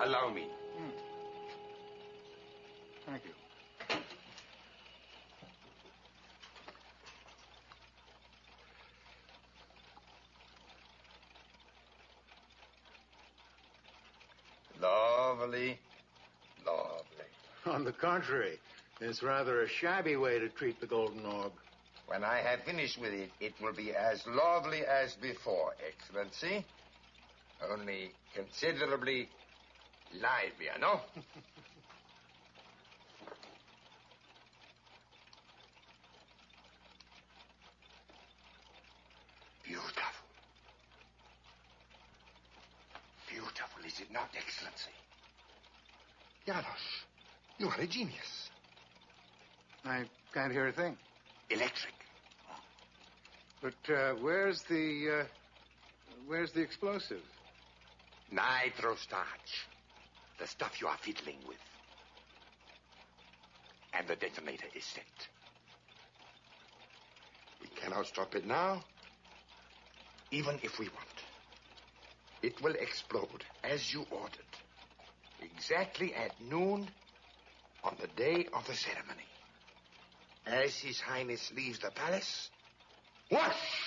Allow me. Thank you. Lovely. Lovely. On the contrary, it's rather a shabby way to treat the golden orb. When I have finished with it, it will be as lovely as before, Excellency. Only considerably livelier, no? Beautiful. Beautiful, is it not, Excellency? Janos, you are a genius. I can't hear a thing. Electric. But where's the explosive? Nitrostarch. The stuff you are fiddling with. And the detonator is set. We cannot stop it now. Even if we want. It will explode as you ordered. Exactly at noon on the day of the ceremony. As His Highness leaves the palace, whoosh!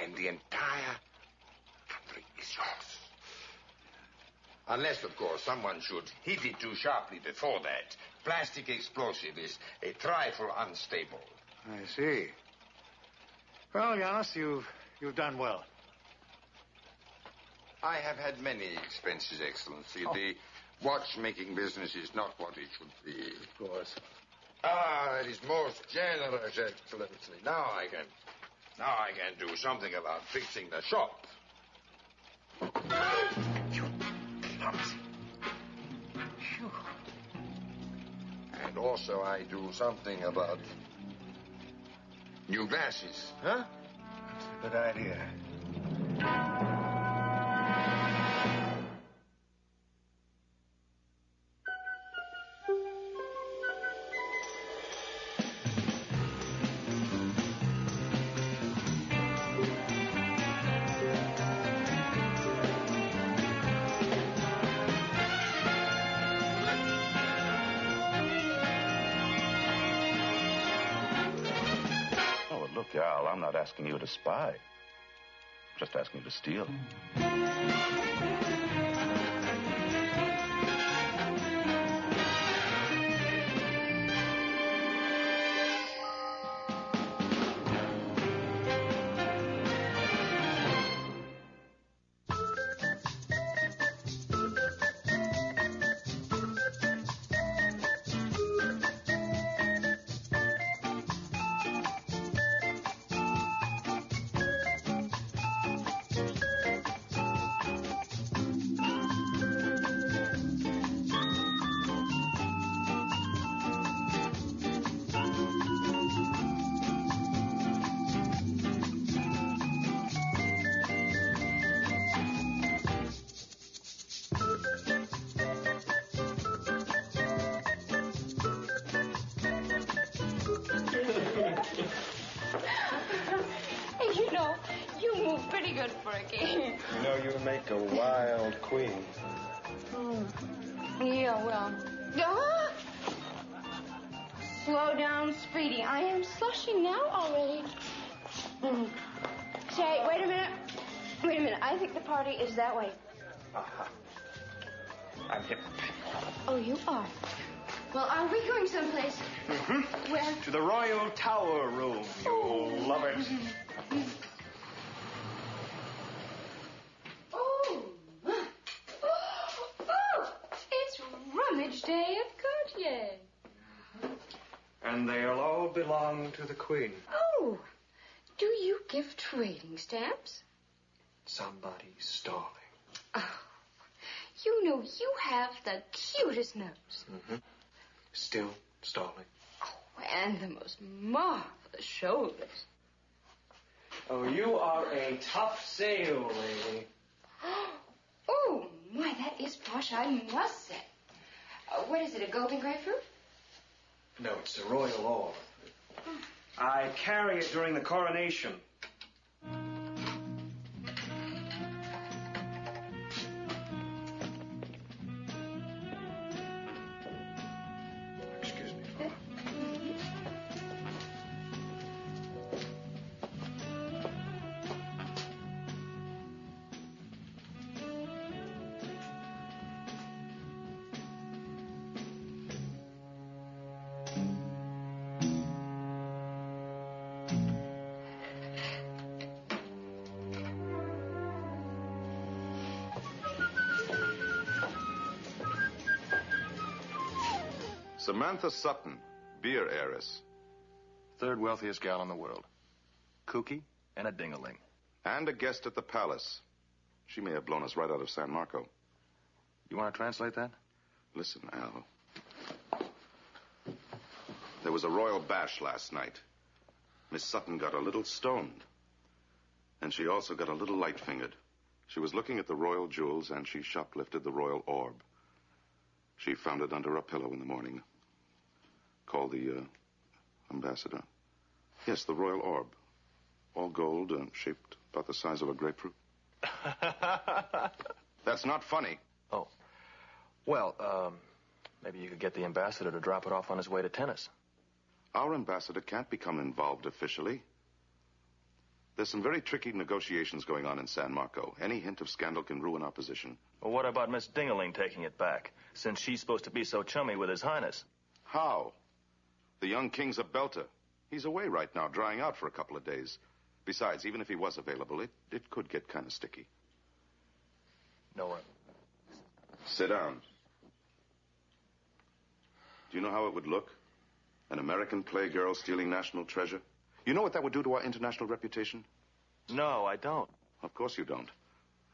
And the entire country is yours. Unless, of course, someone should hit it too sharply before that. Plastic explosive is a trifle unstable. I see. Well, Janos, you've done well. I have had many expenses, Excellency. Oh. The watchmaking business is not what it should be. Of course. Ah, that is most generous, Excellency. Now I can do something about fixing the shop. You clumsy. Phew. And also I do something about new glasses, huh? That's a good idea. Al, I'm not asking you to spy. Just asking you to steal. A wild queen. Yeah, well. Slow down, Speedy. I am slushing now already. Say, wait a minute. I think the party is that way. Uh-huh. I'm hip. Oh, you are? Well, are we going someplace? Mm-hmm. Where? To the Royal Tower Room. You'll love it. Day at Cartier. And they'll all belong to the Queen. Oh, do you give trading stamps? Somebody's stalling. Oh, you know you have the cutest nose. Mm-hmm. Still stalling. Oh, and the most marvelous shoulders. Oh, you are a tough sail, lady. Oh, my, that is posh, I must say. What is it, a golden grapefruit? No, it's a royal orb. I carry it during the coronation. Samantha Sutton, beer heiress. Third wealthiest gal in the world. Kooky and a ding-a-ling. And a guest at the palace. She may have blown us right out of San Marco. You want to translate that? Listen, Al. There was a royal bash last night. Miss Sutton got a little stoned. And she also got a little light-fingered. She was looking at the royal jewels, and she shoplifted the royal orb. She found it under a pillow in the morning. Called the, ambassador. Yes, the royal orb. All gold, shaped about the size of a grapefruit. That's not funny. Oh. Well, maybe you could get the ambassador to drop it off on his way to tennis. Our ambassador can't become involved officially. There's some very tricky negotiations going on in San Marco. Any hint of scandal can ruin our position. Well, what about Miss Dingaling taking it back, since she's supposed to be so chummy with His Highness? How? The young king's a belter. He's away right now, drying out for a couple of days. Besides, even if he was available, it could get kind of sticky. Nora. Sit down. Do you know how it would look? An American playgirl stealing national treasure? You know what that would do to our international reputation? No, I don't. Of course you don't.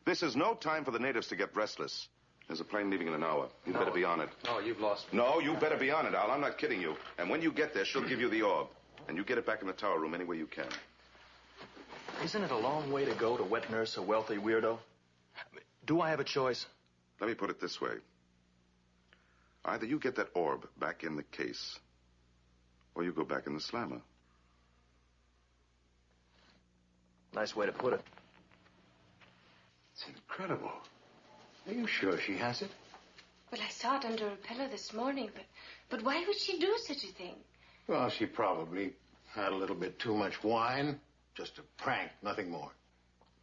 This is no time for the natives to get restless. There's a plane leaving in an hour. You better be on it. No, you've lost me. No, you better be on it, Al. I'm not kidding you. And when you get there, she'll give you the orb. And you get it back in the tower room any way you can. Isn't it a long way to go to wet nurse a wealthy weirdo? Do I have a choice? Let me put it this way. Either you get that orb back in the case, or you go back in the slammer. Nice way to put it. It's incredible. Are you sure she has it? Well, I saw it under a pillow this morning, but why would she do such a thing? Well, she probably had a little bit too much wine. Just a prank, nothing more.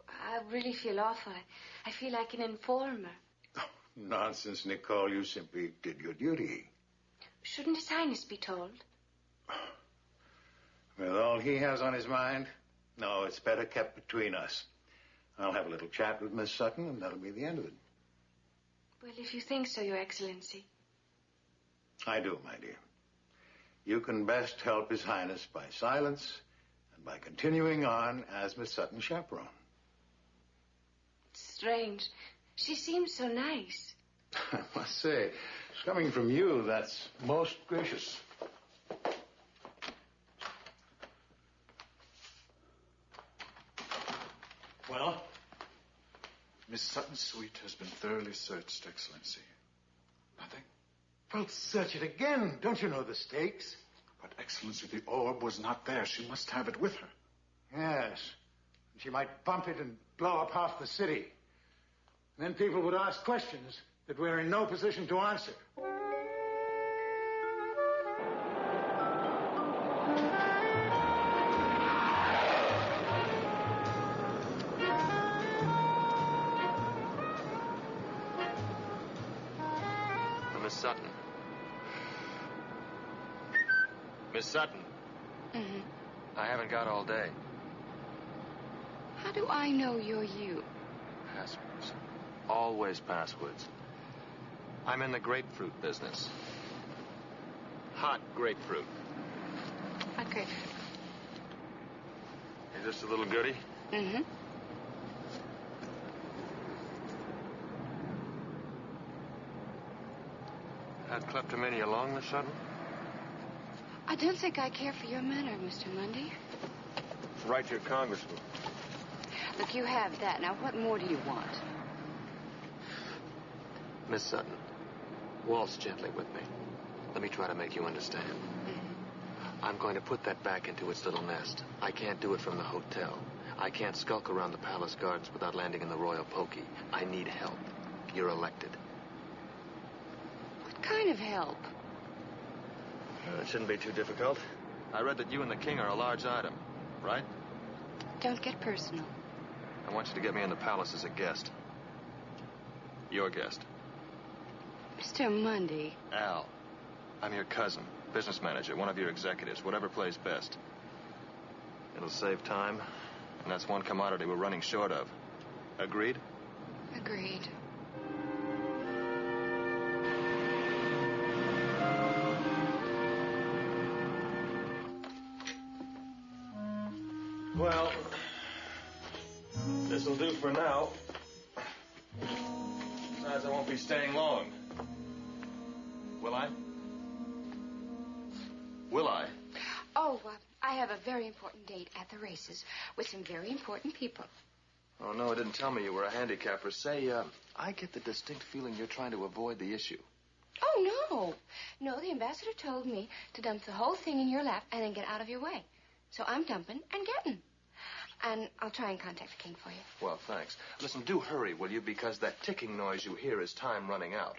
I really feel awful. I feel like an informer. Oh, nonsense, Nicole. You simply did your duty. Shouldn't His Highness be told? With all he has on his mind, no, it's better kept between us. I'll have a little chat with Miss Sutton, and that'll be the end of it. Well, if you think so, Your Excellency. I do, my dear. You can best help His Highness by silence and by continuing on as Miss Sutton's chaperone. It's strange. She seems so nice. I must say, coming from you, that's most gracious. Well? Miss Sutton's suite has been thoroughly searched, Excellency. Nothing. Well, search it again. Don't you know the stakes? But, Excellency, the orb was not there. She must have it with her. Yes. She might bump it and blow up half the city. And then people would ask questions that we're in no position to answer. Miss Sutton. Miss Sutton. Mm-hmm. I haven't got all day. How do I know you're you? Passwords. Always passwords. I'm in the grapefruit business. Hot grapefruit. Hot grapefruit. Is this a little goodie? Mm-hmm. Had kleptomania long, Miss Sutton? I don't think I care for your manner, Mr. Mundy. Write your congressman. Look, you have that. Now, what more do you want? Miss Sutton, waltz gently with me. Let me try to make you understand. Mm-hmm. I'm going to put that back into its little nest. I can't do it from the hotel. I can't skulk around the palace gardens without landing in the royal pokey. I need help. You're elected. What kind of help? It shouldn't be too difficult. I read that you and the king are a large item, right? Don't get personal. I want you to get me in the palace as a guest. Your guest. Mr. Mundy. Al. I'm your cousin, business manager, one of your executives, whatever plays best. It'll save time, and that's one commodity we're running short of. Agreed? Agreed. Well, this'll do for now. Besides, I won't be staying long. Will I? Will I? Oh, I have a very important date at the races with some very important people. Oh, no, it didn't tell me you were a handicapper. Say, I get the distinct feeling you're trying to avoid the issue. Oh, no. No, the ambassador told me to dump the whole thing in your lap and then get out of your way. So I'm dumping and getting. And I'll try and contact the king for you. Well, thanks. Listen, do hurry, will you? Because that ticking noise you hear is time running out.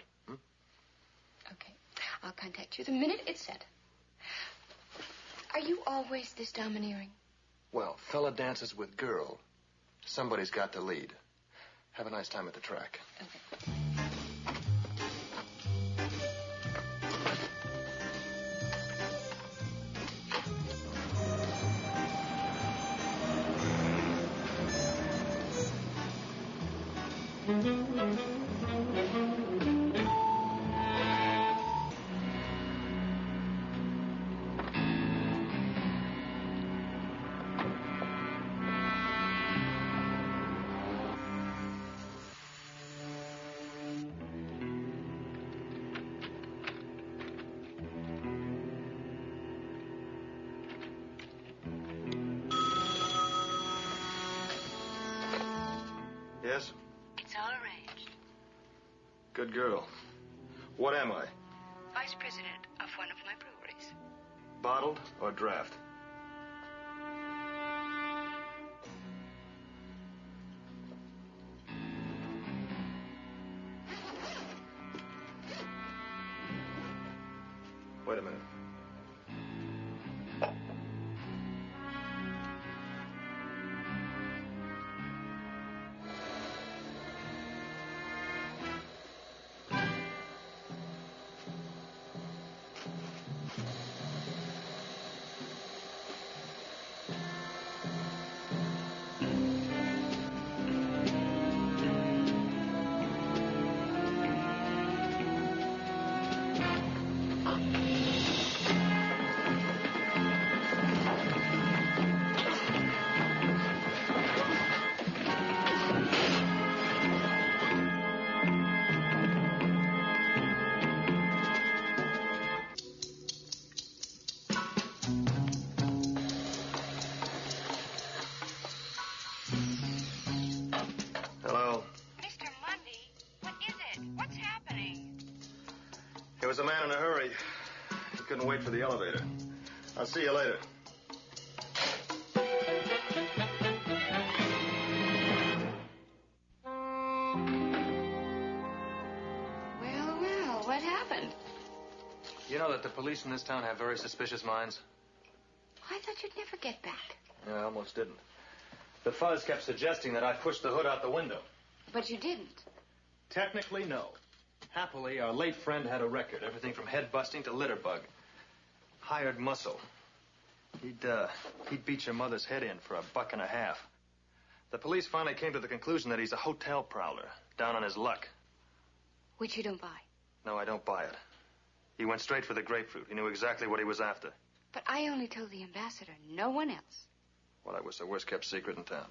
Okay. I'll contact you the minute it's set. Are you always this domineering? Well, fella dances with girl. Somebody's got to lead. Have a nice time at the track. Okay. Yes? It's all arranged. Good girl. What am I? Vice president of one of my breweries. Bottled or draft? Wait a minute. He was a man in a hurry. He couldn't wait for the elevator. I'll see you later. Well, what happened? You know that the police in this town have very suspicious minds? I thought you'd never get back. Yeah, I almost didn't. The fuzz kept suggesting that I pushed the hood out the window. But you didn't. Technically, no. Happily, our late friend had a record. Everything from head busting to litter bug. Hired muscle. He'd beat your mother's head in for $1.50. The police finally came to the conclusion that he's a hotel prowler, down on his luck. Which you don't buy. No, I don't buy it. He went straight for the grapefruit. He knew exactly what he was after. But I only told the ambassador, no one else. Well, that was the worst-kept secret in town.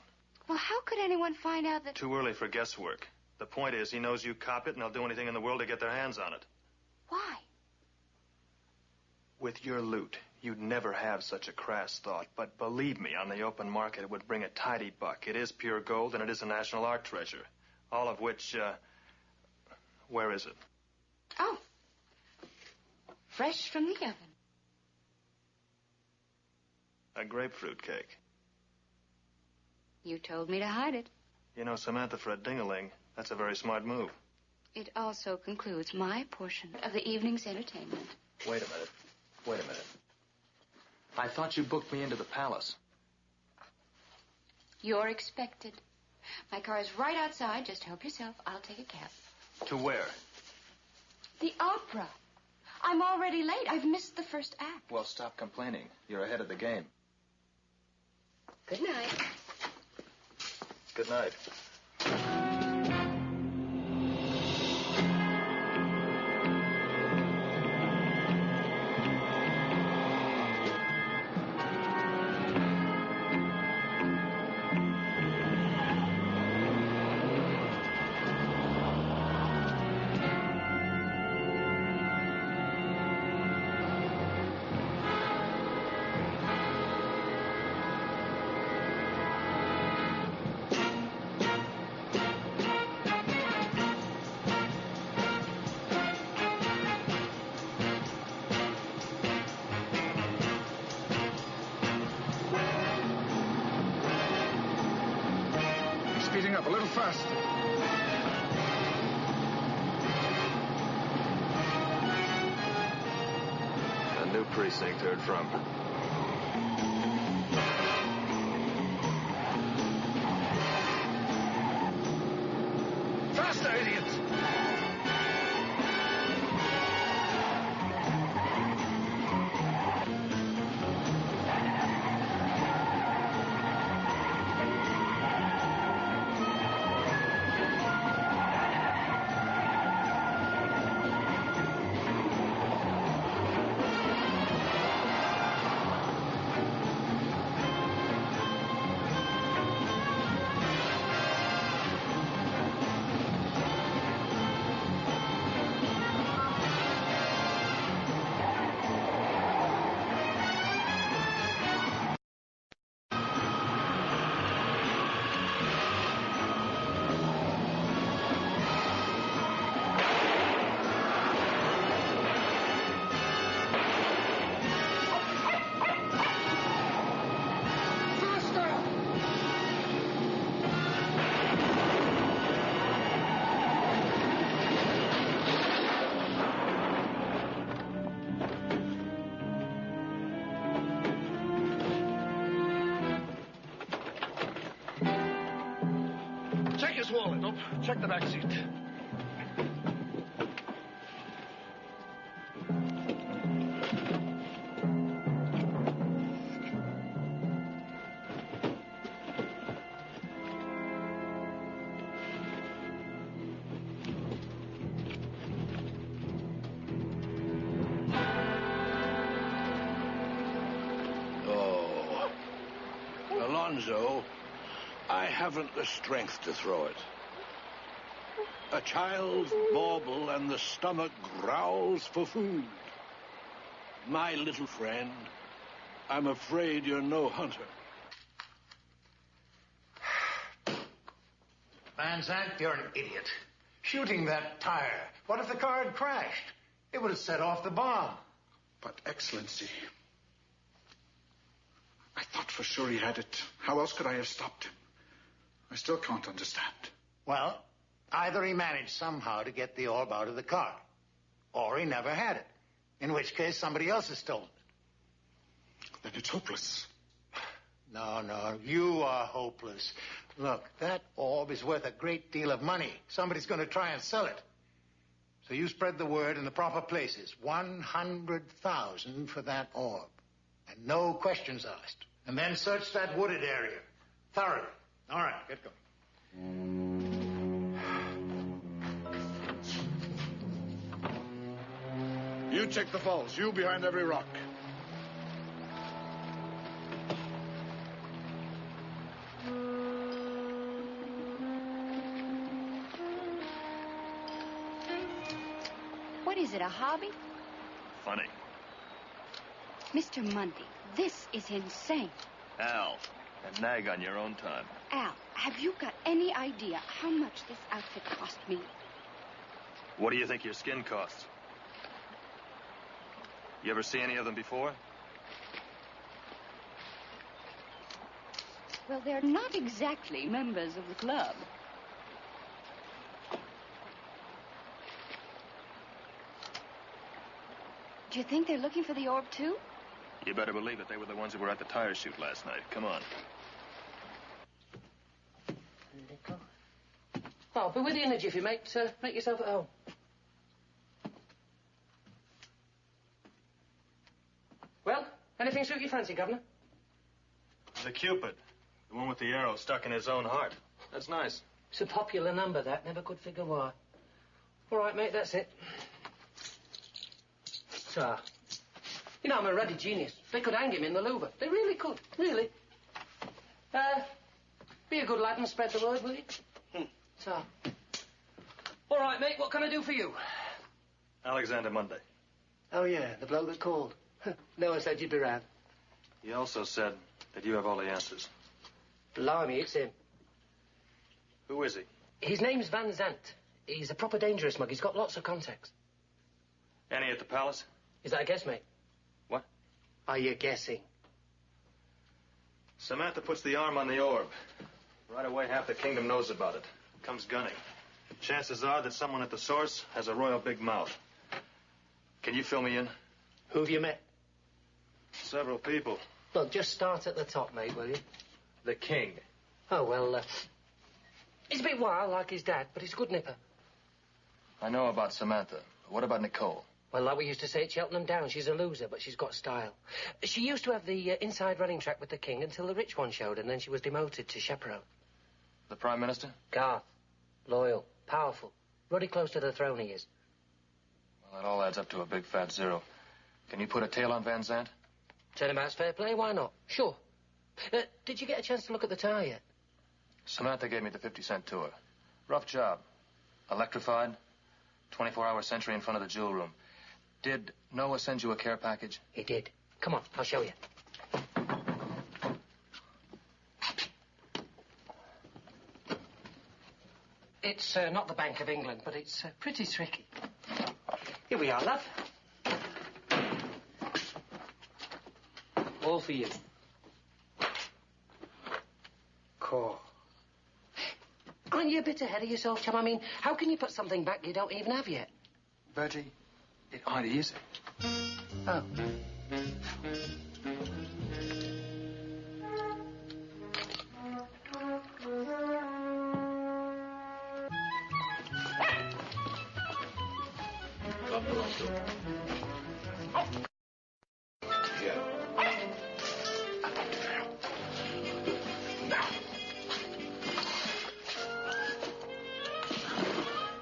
Well, how could anyone find out that... Too early for guesswork. The point is, he knows you cop it, and they'll do anything in the world to get their hands on it. Why? With your loot, you'd never have such a crass thought. But believe me, on the open market, it would bring a tidy buck. It is pure gold, and it is a national art treasure. All of which, where is it? Oh. Fresh from the oven. A grapefruit cake. You told me to hide it. You know, Samantha, for a ding-a-ling, that's a very smart move. It also concludes my portion of the evening's entertainment. Wait a minute. I thought you booked me into the palace. You're expected. My car is right outside. Just help yourself. I'll take a cab. To where? The opera. I'm already late. I've missed the first act. Well, stop complaining. You're ahead of the game. Good night. Good night. up, a little faster. A new precinct heard from. Faster, idiot! Check his wallet. Oh, check the back seat. Oh, Alonzo, I haven't the strength to throw it. A child's bauble and the stomach growls for food. My little friend, I'm afraid you're no hunter. Van Zandt, you're an idiot. Shooting that tire. What if the car had crashed? It would have set off the bomb. But, Excellency, I thought for sure he had it. How else could I have stopped him? I still can't understand. Well, either he managed somehow to get the orb out of the car, or he never had it, in which case somebody else has stolen it. Then it's hopeless. No, you are hopeless. Look, that orb is worth a great deal of money. Somebody's going to try and sell it. So you spread the word in the proper places. 100,000 for that orb. And no questions asked. And then search that wooded area. Thoroughly. All right, get going. You check the falls. You behind every rock. What is it, a hobby? Funny. Mr. Mundy, this is insane. Al, and nag on your own time. Al, have you got any idea how much this outfit cost me? What do you think your skin costs? You ever see any of them before? Well, they're not exactly members of the club. Do you think they're looking for the orb, too? You better believe it. They were the ones who were at the tire shoot last night. Come on. I'll be with you in a jiffy, mate. Make yourself at home. Well, anything suit your fancy, Governor? The Cupid. The one with the arrow stuck in his own heart. That's nice. It's a popular number, that. Never could figure why. All right, mate, that's it. So, you know, I'm a ruddy genius. They could hang him in the Louvre. They really could, really. Be a good lad and spread the word, will you? So, all right, mate, what can I do for you? Alexander Monday. Oh, yeah, the bloke that called. Noah said you'd be round. He also said that you have all the answers. Blimey, it's him. Who is he? His name's Van Zandt. He's a proper dangerous mug. He's got lots of contacts. Any at the palace? Is that a guess, mate? What? Are you guessing? Samantha puts the arm on the orb. Right away, half the kingdom knows about it. Comes gunning. Chances are that someone at the source has a royal big mouth. Can you fill me in? Who have you met? Several people. Look, just start at the top, mate, will you? The king. Oh, well, he's a bit wild, like his dad, but he's a good nipper. I know about Samantha. What about Nicole? Well, like we used to say at Cheltenham Down, she's a loser, but she's got style. She used to have the inside running track with the king until the rich one showed, and then she was demoted to chaperone. The Prime Minister? Garth. Loyal. Powerful. Ruddy close to the throne he is. Well, that all adds up to a big fat zero. Can you put a tail on Van Zandt? Turnabout's fair play, why not? Sure. Did you get a chance to look at the tower yet? Samantha gave me the 50-cent tour. Rough job. Electrified. 24-hour sentry in front of the jewel room. Did Noah send you a care package? He did. Come on, I'll show you. It's not the Bank of England, but it's pretty tricky. Here we are, love. All for you. Core. Aren't you a bit ahead of yourself, chum? I mean, how can you put something back you don't even have yet? Virgie, it aren't easy. Oh.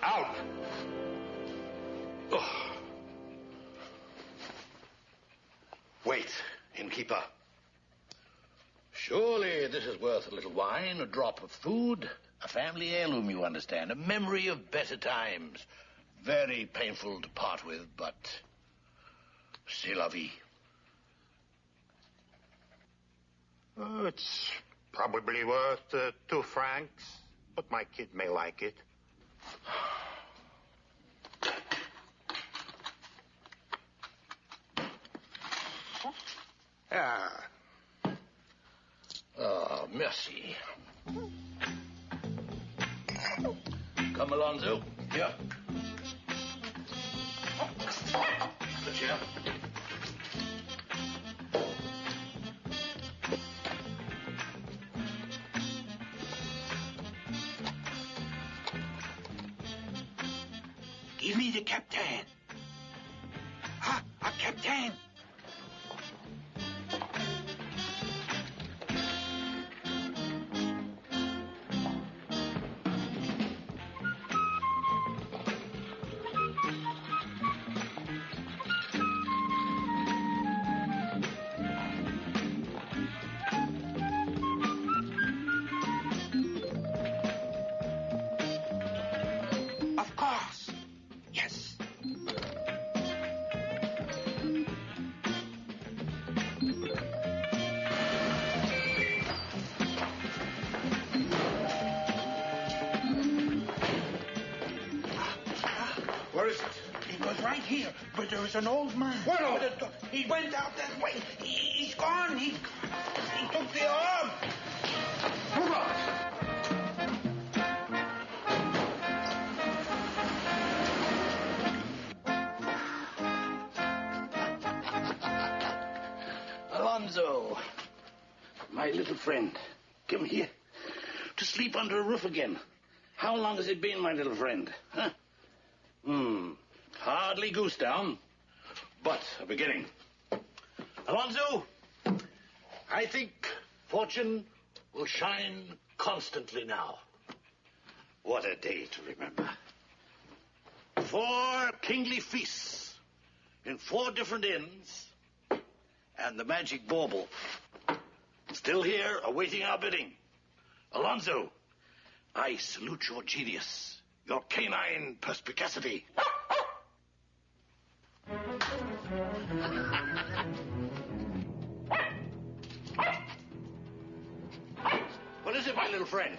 Out! Wait, innkeeper. Surely this is worth a little wine, a drop of food, a family heirloom, you understand, a memory of better times. Very painful to part with, but c'est la vie. Oh, it's probably worth 2 francs, but my kid may like it. Ah. Oh, merci. Come, Alonzo. Here. The chair. Give me the captain. Ah, a captain. Of course. Yes. Where is it? It was right here, but there was an old man. What old? He went out that way. He's gone. He took the arm. Move on. Alonzo, my little friend, come here. To sleep under a roof again. How long has it been, my little friend? Huh? Hardly goose down, but a beginning. Alonzo, I think fortune will shine constantly now. What a day to remember. 4 kingly feasts in 4 different inns, and the magic bauble still here awaiting our bidding. Alonzo, I salute your genius, your canine perspicacity. What is it, my little friend?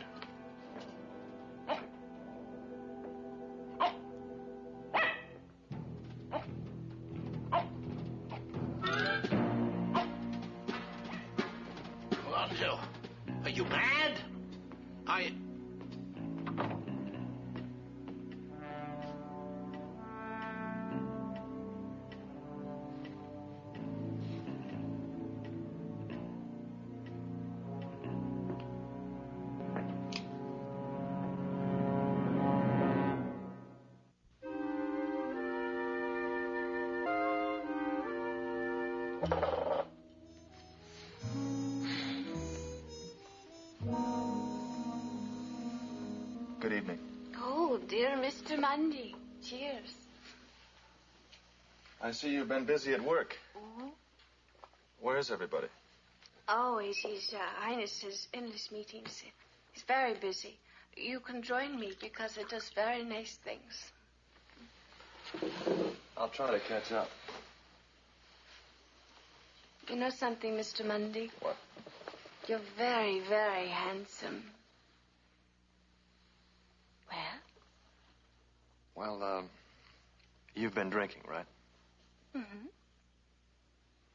Alonzo, are you mad? Good evening. Oh, dear Mr. Mundy. Cheers. I see you've been busy at work. Mm-hmm. Where's everybody? Oh, His Highness has endless meetings. He's very busy. You can join me because it does very nice things. I'll try to catch up. You know something, Mr. Mundy? What? You're very, very handsome. Well, you've been drinking, right? Mm-hmm.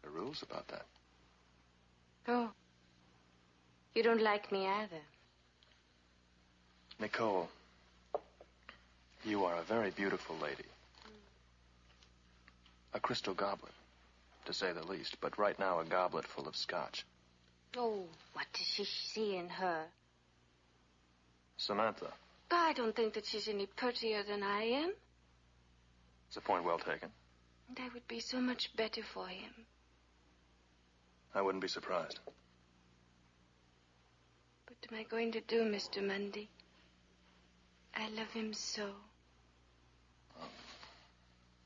There are rules about that. Oh. You don't like me either. Nicole, you are a very beautiful lady. A crystal goblet, to say the least, but right now a goblet full of scotch. Oh, what does she see in her? Samantha. I don't think that she's any prettier than I am. It's a point well taken. And I would be so much better for him. I wouldn't be surprised. What am I going to do, Mr. Mundy? I love him so.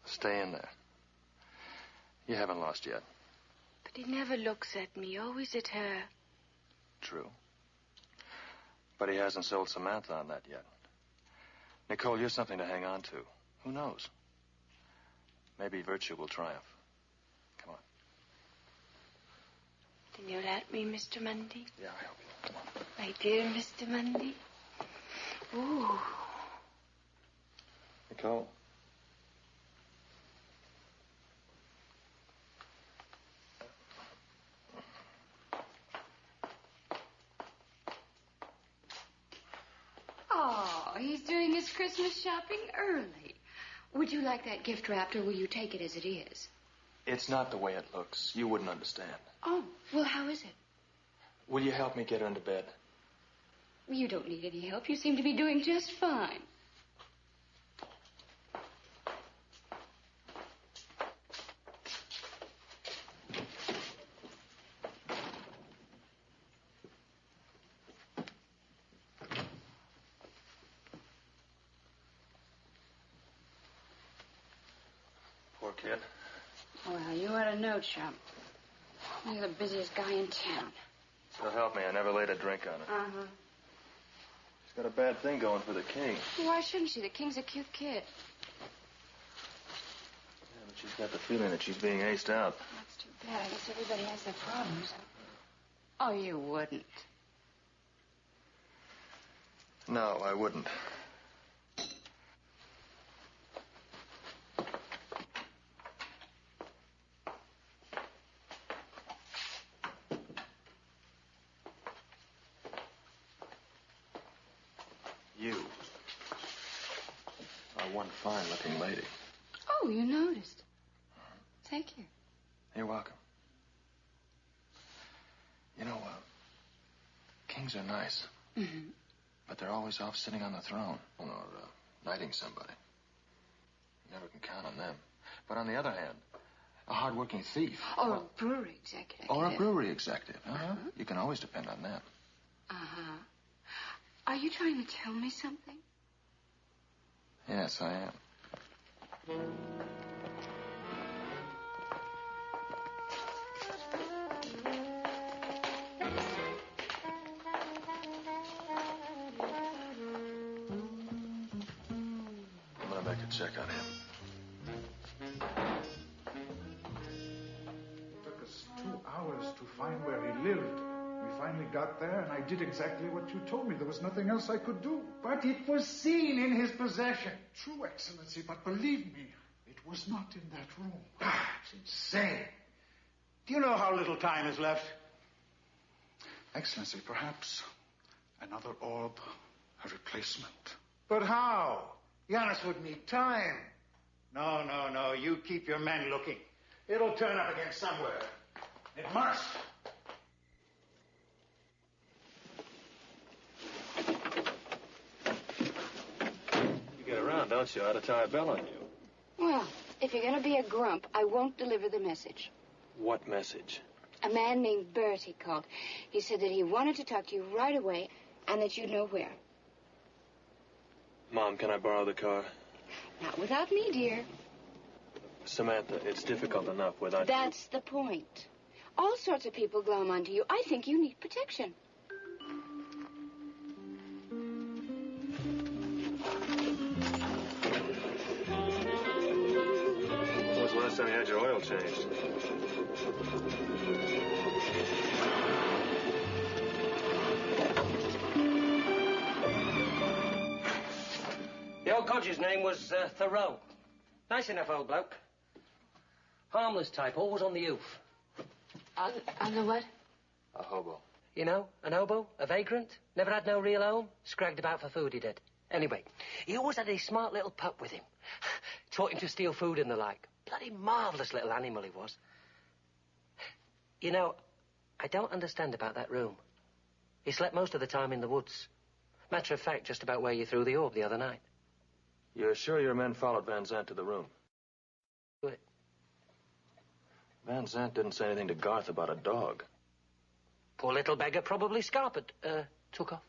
Stay in there. You haven't lost yet. But he never looks at me, always at her. True. But he hasn't sold Samantha on that yet. Nicole, you're something to hang on to. Who knows? Maybe virtue will triumph. Come on. Then you'll help me, Mr. Mundy? Yeah, I'll help you. Come on. My dear Mr. Mundy. Ooh. Nicole. Oh, he's doing his Christmas shopping early. Would you like that gift wrapped, or will you take it as it is? It's not the way it looks. You wouldn't understand. Oh, well, how is it? Will you help me get her into bed? You don't need any help. You seem to be doing just fine. Poor kid. Well, you ought to know, chump. You're the busiest guy in town. So help me, I never laid a drink on her. Uh-huh. She's got a bad thing going for the king. Why shouldn't she? The king's a cute kid. Yeah, but she's got the feeling that she's being aced out. That's too bad. I guess everybody has their problems. Oh, you wouldn't. No, I wouldn't. You are one fine-looking lady. Oh, you noticed. Take care. You're welcome. You know, kings are nice. Mm-hmm. But they're always off sitting on the throne or knighting somebody. You never can count on them. But on the other hand, a hard-working thief. Or a brewery executive. Or a brewery executive. Uh-huh. You can always depend on them. Uh-huh. Are you trying to tell me something? Yes, I am. I'm gonna make a check on him. It took us 2 hours to find where he lived. We finally got there, and I did exactly what you told me. There was nothing else I could do. But it was seen in his possession. True, Excellency, but believe me, it was not in that room. It's insane. Do you know how little time is left? Excellency, perhaps another orb, a replacement. But how? Giannis would need time. No. You keep your men looking. It'll turn up again somewhere. It must. You get around, don't you? I ought to tie a bell on you. Well, if you're going to be a grump, I won't deliver the message. What message? A man named Bertie called. He said that he wanted to talk to you right away and that you'd know where. Mom, can I borrow the car? Not without me, dear. Samantha, it's difficult enough without That's the point. All sorts of people glom onto you. I think you need protection. When was the last time you had your oil changed? The old codger's name was Thoreau. Nice enough old bloke. Harmless type, always on the hoof. On the what? A hobo. You know, an hobo, a vagrant, never had no real home, scragged about for food he did. Anyway, he always had his smart little pup with him. Taught him to steal food and the like. Bloody marvellous little animal he was. You know, I don't understand about that room. He slept most of the time in the woods. Matter of fact, just about where you threw the orb the other night. You're sure your men followed Van Zandt to the room? What? Van Zandt didn't say anything to Garth about a dog. Poor little beggar probably scarpered, took off.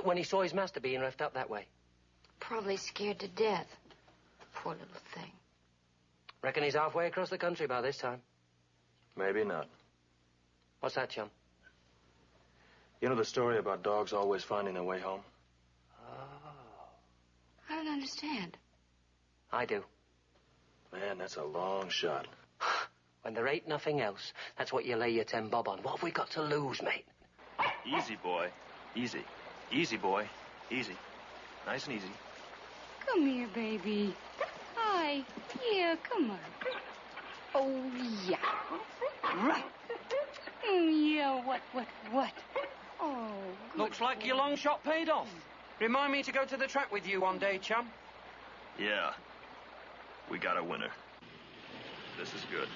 When he saw his master being roughed up that way. Probably scared to death. Poor little thing. Reckon he's halfway across the country by this time. Maybe not. What's that, chum? You know the story about dogs always finding their way home? I don't understand. I do. Man, that's a long shot. When there ain't nothing else, that's what you lay your 10 bob on. What have we got to lose, mate? Easy, boy. Easy. Easy, boy. Easy. Nice and easy. Come here, baby. Hi. Yeah, come on. Oh, yeah. Right. Yeah, what? Oh, good. Looks like your long shot paid off. Remind me to go to the track with you one day, chum. Yeah. We got a winner. This is good.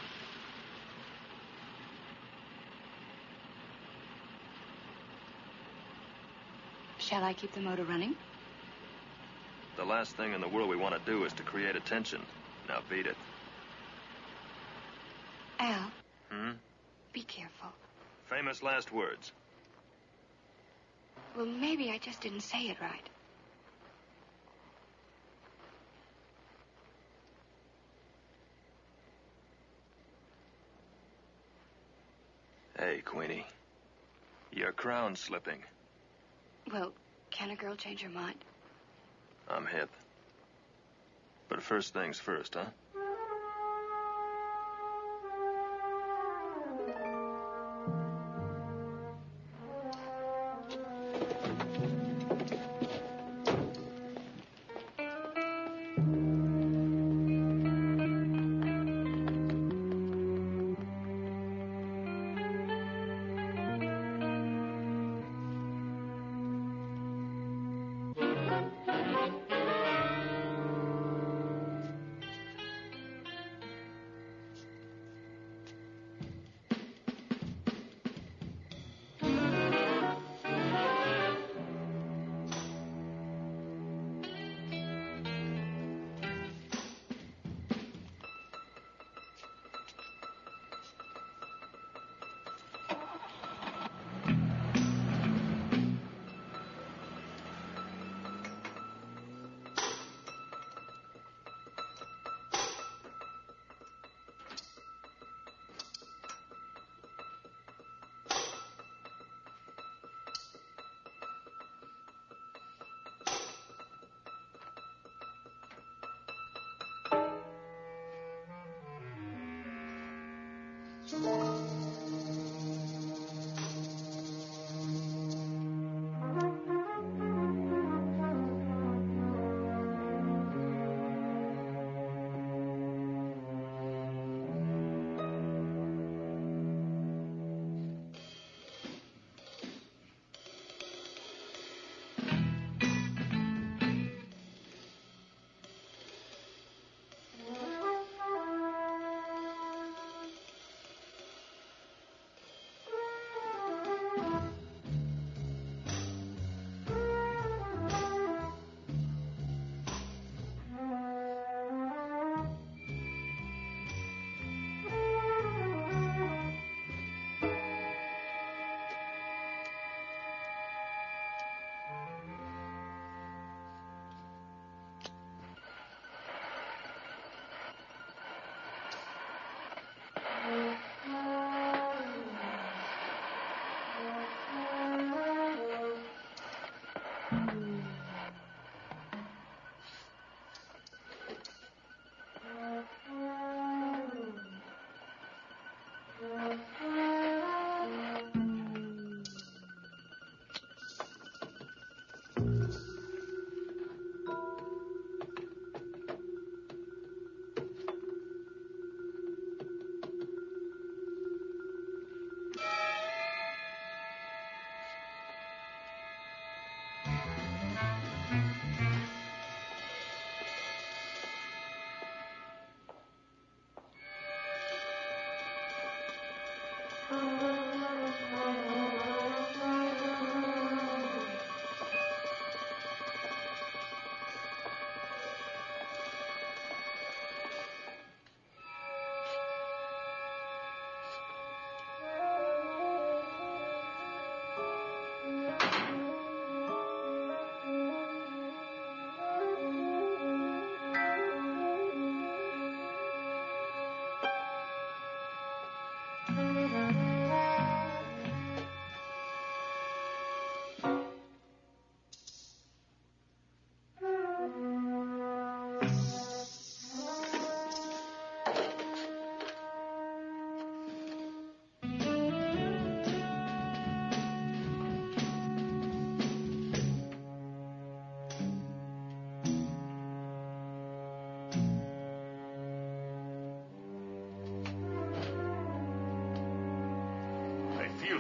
Shall I keep the motor running? The last thing in the world we want to do is to create attention. Now beat it. Al. Hmm? Be careful. Famous last words. Well, maybe I just didn't say it right. Hey, Queenie. Your crown's slipping. Well, can a girl change her mind? I'm hip. But first things first, huh?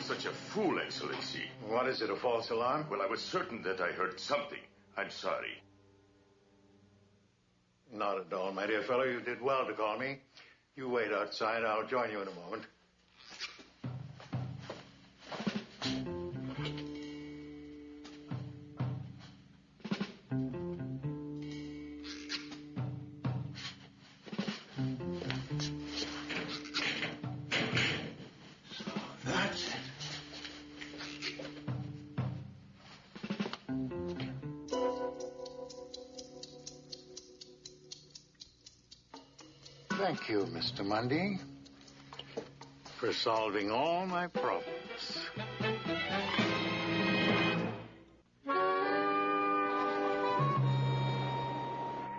Such a fool, Excellency. What is it, a false alarm? Well, I was certain that I heard something. I'm sorry. Not at all, my dear fellow. You did well to call me. You wait outside. I'll join you in a moment. Thank you, Mr. Mundy, for solving all my problems.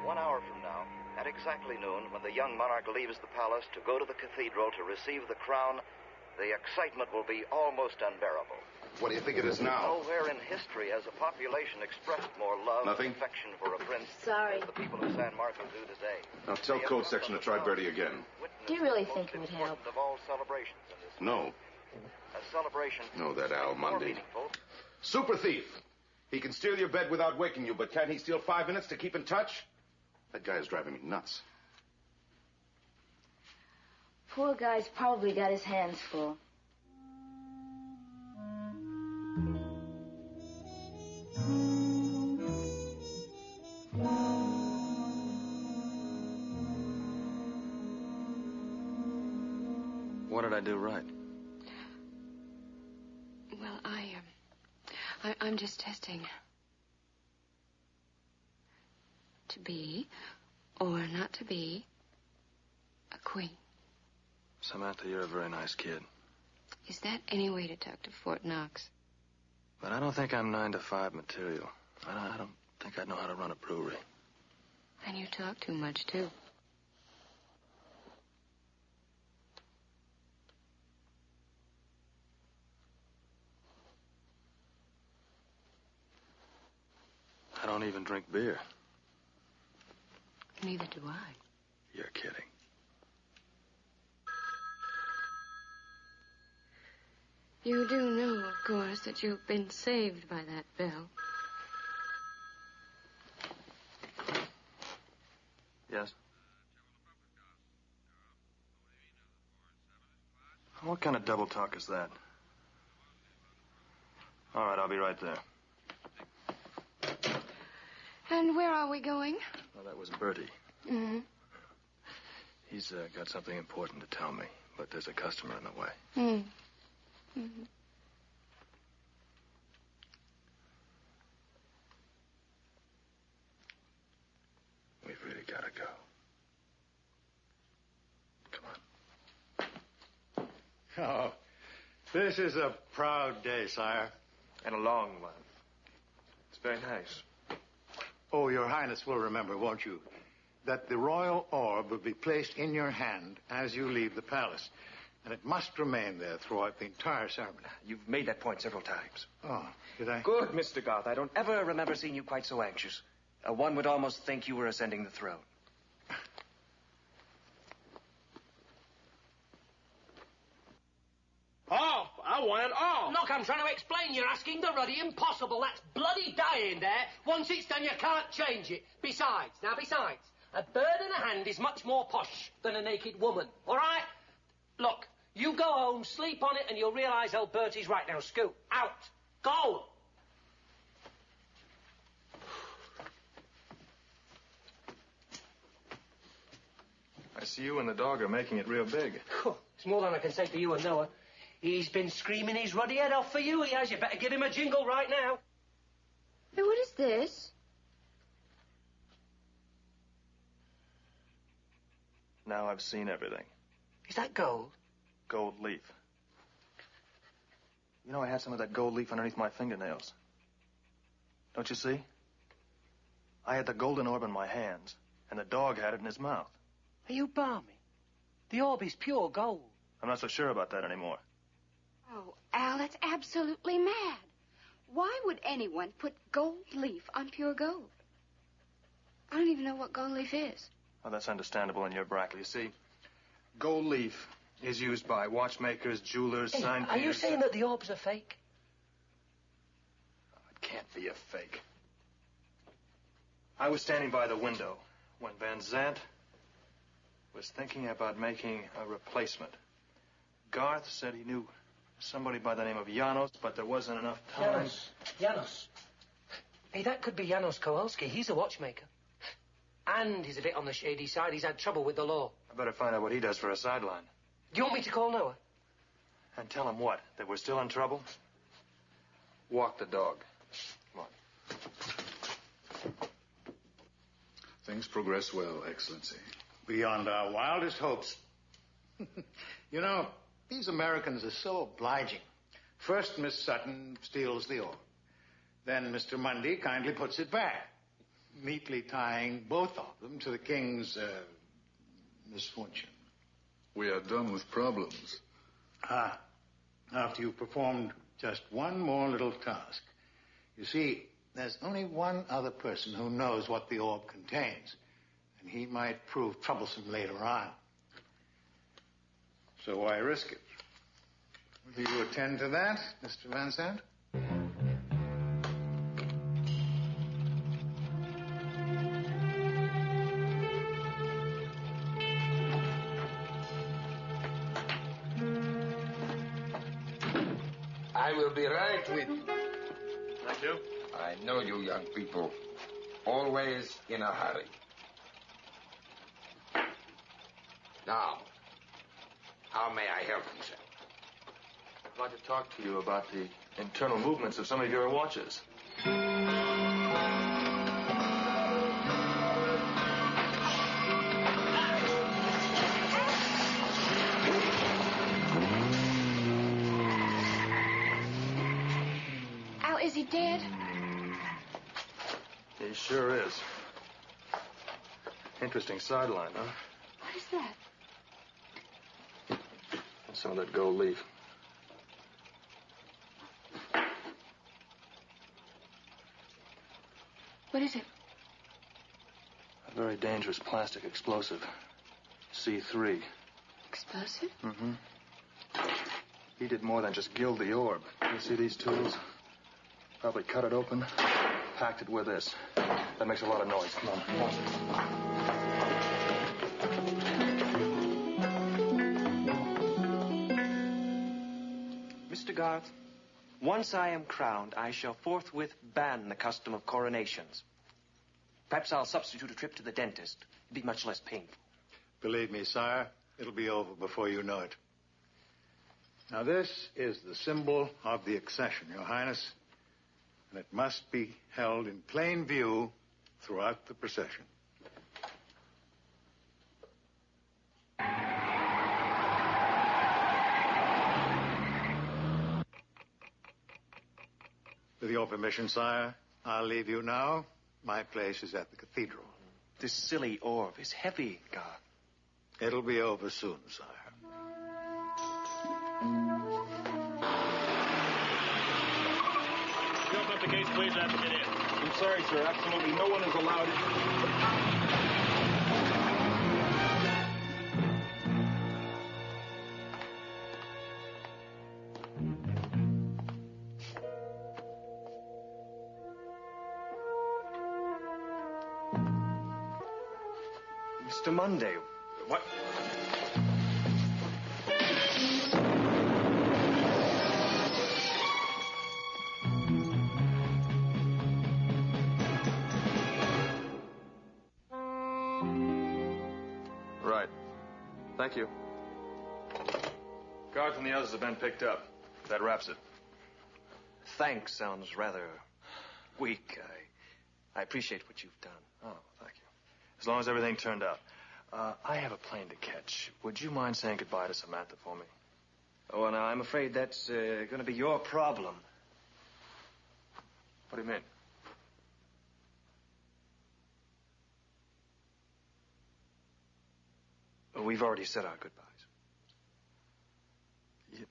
1 hour from now, at exactly noon, when the young monarch leaves the palace to go to the cathedral to receive the crown, the excitement will be almost unbearable. What do you think it is now? Nowhere in history has a population expressed more love and affection for a prince Sorry. as the people of San Marco do today. Now tell Code Section to try Bertie again. Do you really think it would help? Of all celebrations in this No. a celebration. No, that Al more Mundy. meaningful. Super thief. He can steal your bed without waking you, but can't he steal 5 minutes to keep in touch? That guy is driving me nuts. Poor guy's probably got his hands full. What did I do right? Well, I'm just testing. To be, or not to be, a queen. Samantha, you're a very nice kid. Is that any way to talk to Fort Knox? But I don't think I'm 9 to 5 material. I don't think I know how to run a brewery. And you talk too much, too. I don't even drink beer. Neither do I. You're kidding. You do know, of course, that you've been saved by that bell. Yes? What kind of double talk is that? All right, I'll be right there. And where are we going? Well, that was Bertie. Mm-hmm. He's got something important to tell me, but there's a customer in the way. Mm-hmm. We've really got to go. Come on. Oh, this is a proud day, sire. And a long one. It's very nice. Oh, your highness will remember, won't you, that the royal orb will be placed in your hand as you leave the palace. And it must remain there throughout the entire ceremony. You've made that point several times. Oh, did I? Good, Mr. Garth. I don't ever remember seeing you quite so anxious. One would almost think you were ascending the throne. Oh, I want it all. Look, I'm trying to explain. You're asking the ruddy impossible. That's bloody dying there. Once it's done, you can't change it. Besides, a bird in a hand is much more posh than a naked woman. All right? Look, You go home, sleep on it, and you'll realise old Bertie's right. Now, Scoot, out. Go! I see you and the dog are making it real big. It's more than I can say for you and Noah. He's been screaming his ruddy head off for you, he has. You better give him a jingle right now. Hey, what is this? Now I've seen everything. Is that gold? Gold leaf. You know, I had some of that gold leaf underneath my fingernails. Don't you see? I had the golden orb in my hands, and the dog had it in his mouth. Are you balmy? The orb is pure gold. I'm not so sure about that anymore. Oh, Al, that's absolutely mad. Why would anyone put gold leaf on pure gold? I don't even know what gold leaf is. Well, that's understandable in your bracket. You see, gold leaf is used by watchmakers, jewelers, Hey, sign are you painters. saying that the orb's a fake? It can't be a fake. I was standing by the window when Van Zandt was thinking about making a replacement. Garth said he knew somebody by the name of Janos, but there wasn't enough time. Janos. Hey, that could be Janos Kowalski. He's a watchmaker. And he's a bit on the shady side. He's had trouble with the law. I better find out what he does for a sideline. Do you want me to call Noah? And tell him what? That we're still in trouble? Walk the dog. Come on. Things progress well, Excellency. Beyond our wildest hopes. You know, these Americans are so obliging. First, Miss Sutton steals the orb. Then Mr. Mundy kindly puts it back, neatly tying both of them to the king's misfortune. We are done with problems. After you've performed just one more little task. You see, there's only one other person who knows what the orb contains, and he might prove troublesome later on. So why risk it? Will you attend to that, Mr. Van Zandt? I will be right with you. Thank you. I know you young people. Always in a hurry. Now, how may I help you, sir? I'd like to talk to you about the internal movements of some of your watches. Al, is he dead? He sure is. Interesting sideline, huh? What is that? Some of that gold leaf. What is it? A very dangerous plastic explosive. C3. Explosive? Mm-hmm. He did more than just gild the orb. You see these tools? Probably cut it open, packed it with this. That makes a lot of noise. Come on, watch it. Mr. Garth, once I am crowned, I shall forthwith ban the custom of coronations. Perhaps I'll substitute a trip to the dentist. It'd be much less painful. Believe me, sire, it'll be over before you know it. Now, this is the symbol of the accession, Your Highness, and it must be held in plain view throughout the procession. With your permission, sire, I'll leave you now. My place is at the cathedral. This silly orb is heavy, Garth. It'll be over soon, sire. Open up the gates, please. I have to get in. I'm sorry, sir. Absolutely no one is allowed in. Mr. Monday, what? Thank you. Guard from the others have been picked up. That wraps it. Thanks sounds rather weak. I appreciate what you've done. Oh, thank you. As long as everything turned out. I have a plane to catch. Would you mind saying goodbye to Samantha for me? Oh, now, I'm afraid that's going to be your problem. What do you mean? We've already said our goodbyes.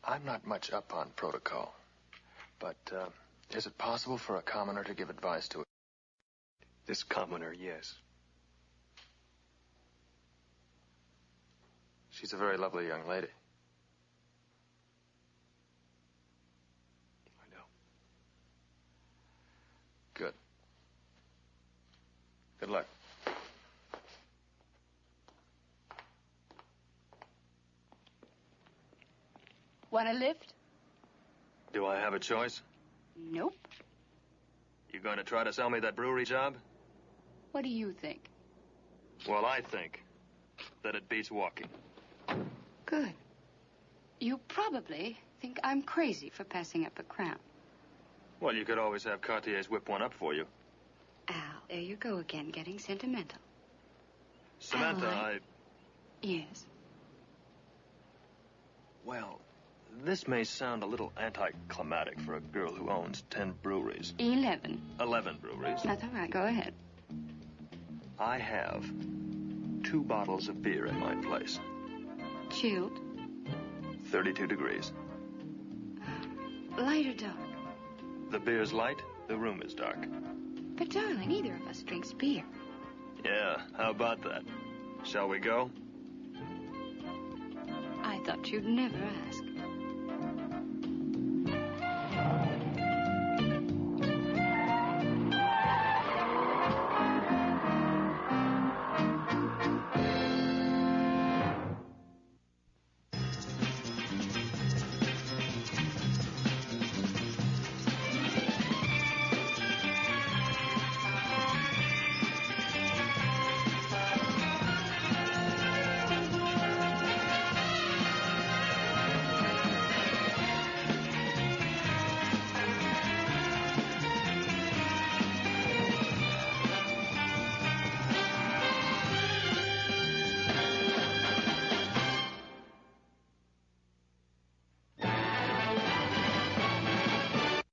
I'm not much up on protocol. But is it possible for a commoner to give advice to This commoner, yes. She's a very lovely young lady. I know. Good. Good luck. Want a lift? Do I have a choice? Nope. You going to try to sell me that brewery job? What do you think? Well, I think that it beats walking. Good. You probably think I'm crazy for passing up a crown. Well, you could always have Cartier's whip one up for you. Al, there you go again, getting sentimental. Samantha, Al, Yes. Well, this may sound a little anticlimactic for a girl who owns 10 breweries. 11. 11 breweries. That's all right. Go ahead. I have 2 bottles of beer in my place. Chilled? 32 degrees. Light or dark? The beer's light, the room is dark. But, darling, neither of us drinks beer. Yeah, how about that? Shall we go? I thought you'd never ask.